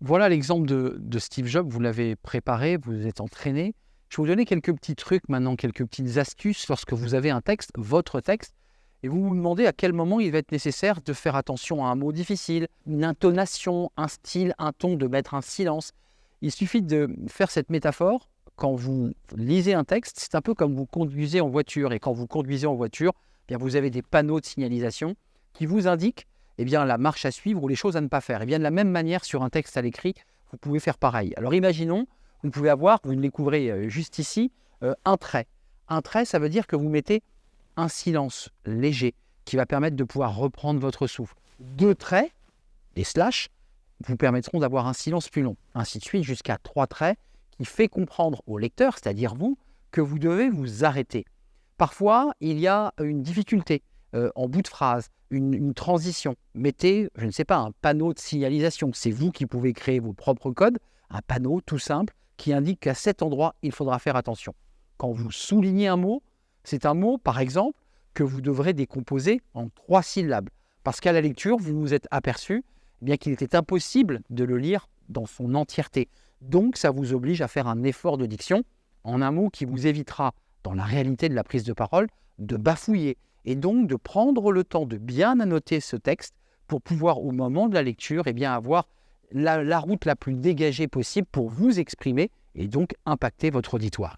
Voilà l'exemple de Steve Jobs, vous l'avez préparé, vous vous êtes entraîné. Je vais vous donner quelques petits trucs maintenant, quelques petites astuces lorsque vous avez un texte, votre texte, et vous vous demandez à quel moment il va être nécessaire de faire attention à un mot difficile, une intonation, un style, un ton, de mettre un silence. Il suffit de faire cette métaphore. Quand vous lisez un texte, c'est un peu comme vous conduisez en voiture. Et quand vous conduisez en voiture, eh bien vous avez des panneaux de signalisation qui vous indiquent la marche à suivre ou les choses à ne pas faire. Et bien de la même manière, sur un texte à l'écrit, vous pouvez faire pareil. Alors imaginons, vous pouvez avoir, vous le découvrez juste ici, un trait. Un trait, ça veut dire que vous mettez un silence léger qui va permettre de pouvoir reprendre votre souffle. Deux traits, des slash, vous permettront d'avoir un silence plus long. Ainsi de suite, jusqu'à 3 traits qui fait comprendre au lecteur, c'est-à-dire vous, que vous devez vous arrêter. Parfois, il y a une difficulté en bout de phrase, une transition. Mettez, je ne sais pas, un panneau de signalisation. C'est vous qui pouvez créer vos propres codes, un panneau tout simple qui indique qu'à cet endroit, il faudra faire attention. Quand vous soulignez un mot, c'est un mot, par exemple, que vous devrez décomposer en 3 syllabes. Parce qu'à la lecture, vous vous êtes aperçu bien qu'il était impossible de le lire dans son entièreté. Donc, ça vous oblige à faire un effort de diction, en un mot qui vous évitera, dans la réalité de la prise de parole, de bafouiller et donc de prendre le temps de bien annoter ce texte pour pouvoir, au moment de la lecture, avoir la route la plus dégagée possible pour vous exprimer et donc impacter votre auditoire.